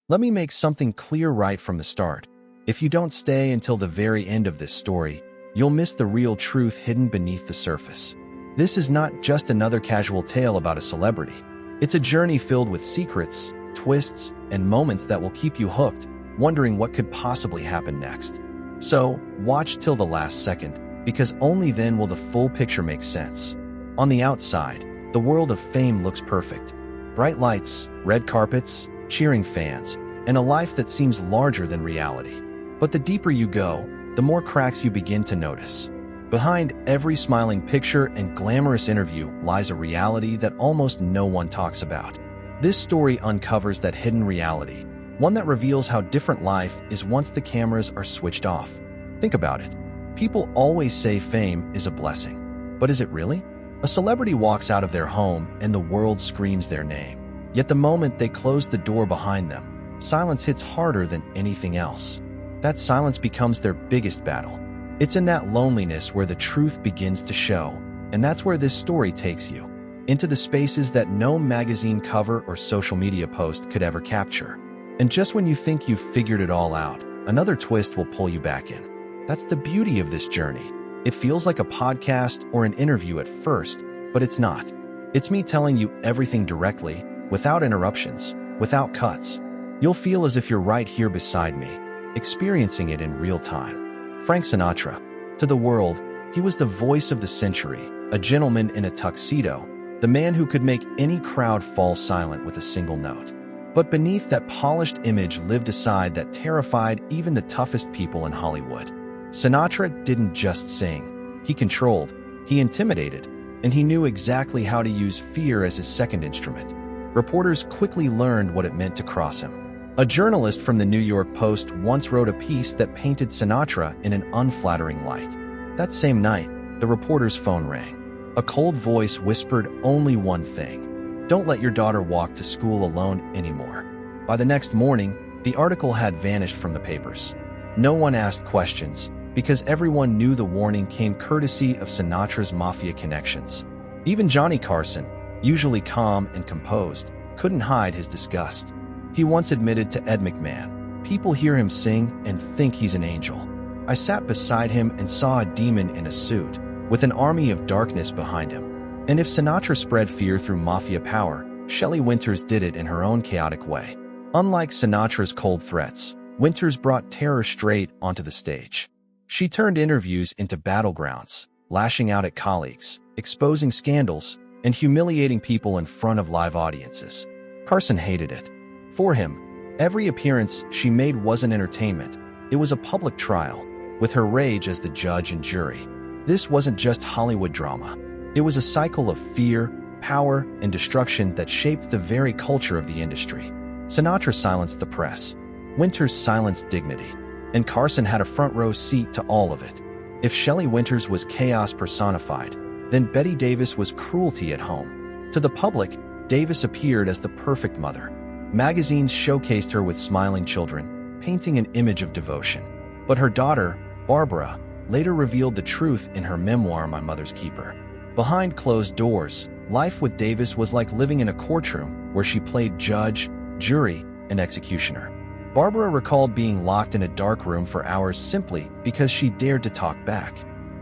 Let me make something clear right from the start. If you don't stay until the very end of this story, you'll miss the real truth hidden beneath the surface. This is not just another casual tale about a celebrity. It's a journey filled with secrets, twists, and moments that will keep you hooked, wondering what could possibly happen next. So, watch till the last second, because only then will the full picture make sense. On the outside, the world of fame looks perfect. Bright lights, red carpets, cheering fans, and a life that seems larger than reality. But the deeper you go, the more cracks you begin to notice. Behind every smiling picture and glamorous interview lies a reality that almost no one talks about. This story uncovers that hidden reality, one that reveals how different life is once the cameras are switched off. Think about it. People always say fame is a blessing. But is it really? A celebrity walks out of their home and the world screams their name. Yet the moment they close the door behind them, silence hits harder than anything else. That silence becomes their biggest battle. It's in that loneliness where the truth begins to show, and that's where this story takes you, into the spaces that no magazine cover or social media post could ever capture. And just when you think you've figured it all out, another twist will pull you back in. That's the beauty of this journey. It feels like a podcast or an interview at first, but it's not. It's me telling you everything directly, without interruptions, without cuts. You'll feel as if you're right here beside me, experiencing it in real time. Frank Sinatra. To the world, he was the voice of the century, a gentleman in a tuxedo, the man who could make any crowd fall silent with a single note. But beneath that polished image lived a side that terrified even the toughest people in Hollywood. Sinatra didn't just sing. He controlled, he intimidated, and he knew exactly how to use fear as his second instrument. Reporters quickly learned what it meant to cross him. A journalist from the New York Post once wrote a piece that painted Sinatra in an unflattering light. That same night, the reporter's phone rang. A cold voice whispered only one thing: "Don't let your daughter walk to school alone anymore." By the next morning, the article had vanished from the papers. No one asked questions, because everyone knew the warning came courtesy of Sinatra's mafia connections. Even Johnny Carson, usually calm and composed, couldn't hide his disgust. He once admitted to Ed McMahon, "People hear him sing and think he's an angel. I sat beside him and saw a demon in a suit, with an army of darkness behind him." And if Sinatra spread fear through mafia power, Shelley Winters did it in her own chaotic way. Unlike Sinatra's cold threats, Winters brought terror straight onto the stage. She turned interviews into battlegrounds, lashing out at colleagues, exposing scandals, and humiliating people in front of live audiences. Carson hated it. For him, every appearance she made wasn't entertainment. It was a public trial, with her rage as the judge and jury. This wasn't just Hollywood drama. It was a cycle of fear, power, and destruction that shaped the very culture of the industry. Sinatra silenced the press. Winters silenced dignity. And Carson had a front-row seat to all of it. If Shelley Winters was chaos personified, then Bette Davis was cruelty at home. To the public, Davis appeared as the perfect mother. Magazines showcased her with smiling children, painting an image of devotion. But her daughter, Barbara, later revealed the truth in her memoir, My Mother's Keeper. Behind closed doors, life with Davis was like living in a courtroom where she played judge, jury, and executioner. Barbara recalled being locked in a dark room for hours simply because she dared to talk back.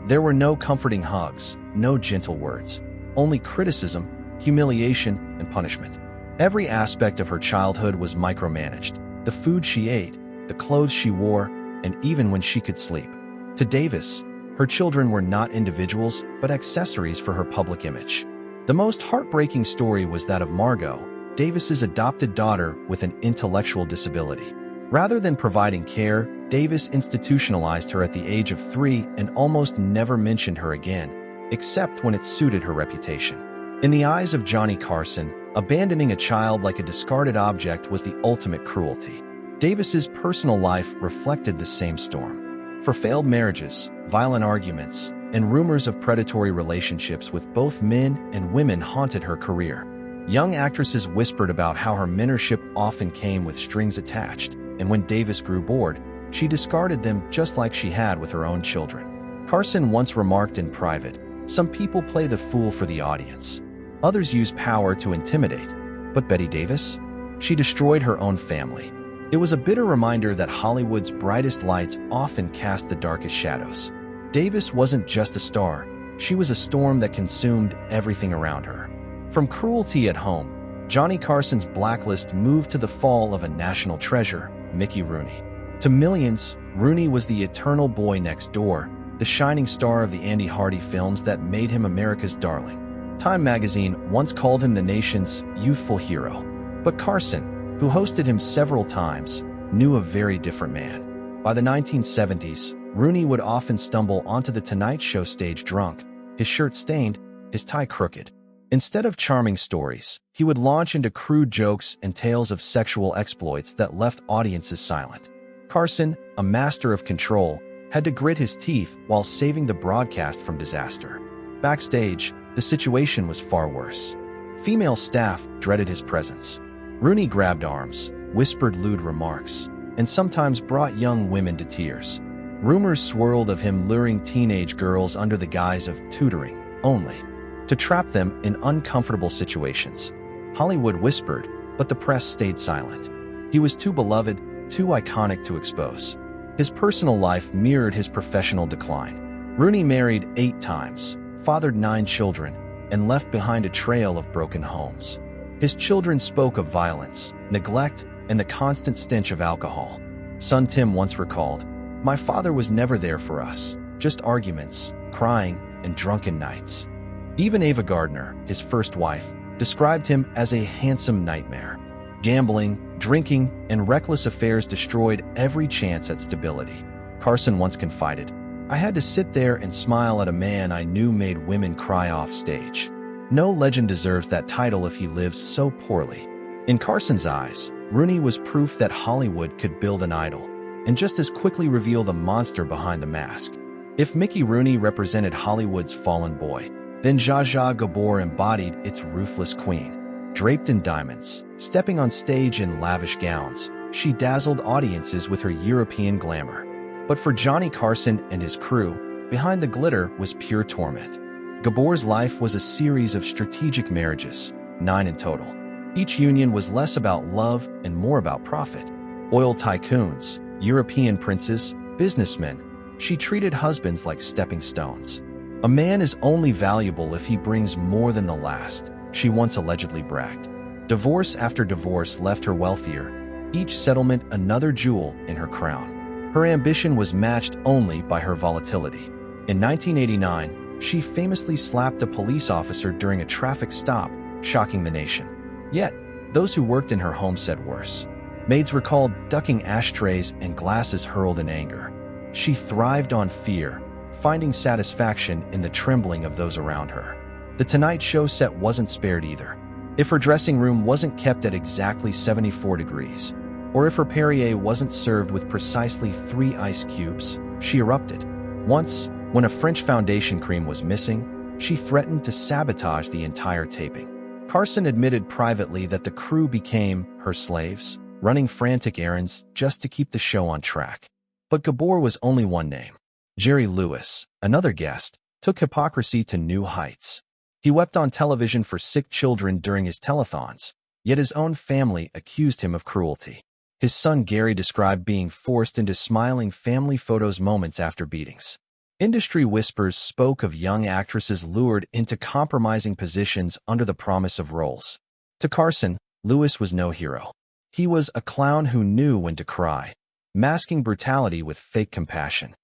There were no comforting hugs, no gentle words, only criticism, humiliation, and punishment. Every aspect of her childhood was micromanaged: the food she ate, the clothes she wore, and even when she could sleep. To Davis, her children were not individuals, but accessories for her public image. The most heartbreaking story was that of Margot, Davis's adopted daughter with an intellectual disability. Rather than providing care, Davis institutionalized her at the age of 3 and almost never mentioned her again, except when it suited her reputation. In the eyes of Johnny Carson, abandoning a child like a discarded object was the ultimate cruelty. Davis's personal life reflected the same storm. For failed marriages, violent arguments, and rumors of predatory relationships with both men and women haunted her career. Young actresses whispered about how her mentorship often came with strings attached, and when Davis grew bored, she discarded them just like she had with her own children. Carson once remarked in private, "Some people play the fool for the audience. Others use power to intimidate. But Bette Davis? She destroyed her own family. It was a bitter reminder that Hollywood's brightest lights often cast the darkest shadows. Davis wasn't just a star, she was a storm that consumed everything around her. From cruelty at home, Johnny Carson's blacklist moved to the fall of a national treasure, Mickey Rooney. To millions, Rooney was the eternal boy next door, the shining star of the Andy Hardy films that made him America's darling. Time magazine once called him the nation's youthful hero. But Carson, who hosted him several times, knew a very different man. By the 1970s, Rooney would often stumble onto the Tonight Show stage drunk, his shirt stained, his tie crooked. Instead of charming stories, he would launch into crude jokes and tales of sexual exploits that left audiences silent. Carson, a master of control, had to grit his teeth while saving the broadcast from disaster. Backstage, the situation was far worse. Female staff dreaded his presence. Rooney grabbed arms, whispered lewd remarks, and sometimes brought young women to tears. Rumors swirled of him luring teenage girls under the guise of tutoring only, to trap them in uncomfortable situations. Hollywood whispered, but the press stayed silent. He was too beloved, too iconic to expose. His personal life mirrored his professional decline. Rooney married 8 times, fathered 9 children, and left behind a trail of broken homes. His children spoke of violence, neglect, and the constant stench of alcohol. Son Tim once recalled, "My father was never there for us, just arguments, crying, and drunken nights." Even Ava Gardner, his first wife, described him as a handsome nightmare. Gambling, drinking, and reckless affairs destroyed every chance at stability. Carson once confided, "I had to sit there and smile at a man I knew made women cry off stage." No legend deserves that title if he lives so poorly. In Carson's eyes, Rooney was proof that Hollywood could build an idol, and just as quickly reveal the monster behind the mask. If Mickey Rooney represented Hollywood's fallen boy, then Zsa Zsa Gabor embodied its ruthless queen. Draped in diamonds, stepping on stage in lavish gowns, she dazzled audiences with her European glamour. But for Johnny Carson and his crew, behind the glitter was pure torment. Gabor's life was a series of strategic marriages, 9 in total. Each union was less about love and more about profit. Oil tycoons, European princes, businessmen, she treated husbands like stepping stones. "A man is only valuable if he brings more than the last," she once allegedly bragged. Divorce after divorce left her wealthier, each settlement another jewel in her crown. Her ambition was matched only by her volatility. In 1989, she famously slapped a police officer during a traffic stop, shocking the nation. Yet, those who worked in her home said worse. Maids recalled ducking ashtrays and glasses hurled in anger. She thrived on fear, finding satisfaction in the trembling of those around her. The Tonight Show set wasn't spared either. If her dressing room wasn't kept at exactly 74 degrees, or if her Perrier wasn't served with precisely 3 ice cubes, she erupted. Once, when a French foundation cream was missing, she threatened to sabotage the entire taping. Carson admitted privately that the crew became her slaves, running frantic errands just to keep the show on track. But Gabor was only one name. Jerry Lewis, another guest, took hypocrisy to new heights. He wept on television for sick children during his telethons, yet his own family accused him of cruelty. His son Gary described being forced into smiling family photos moments after beatings. Industry whispers spoke of young actresses lured into compromising positions under the promise of roles. To Carson, Lewis was no hero. He was a clown who knew when to cry, masking brutality with fake compassion.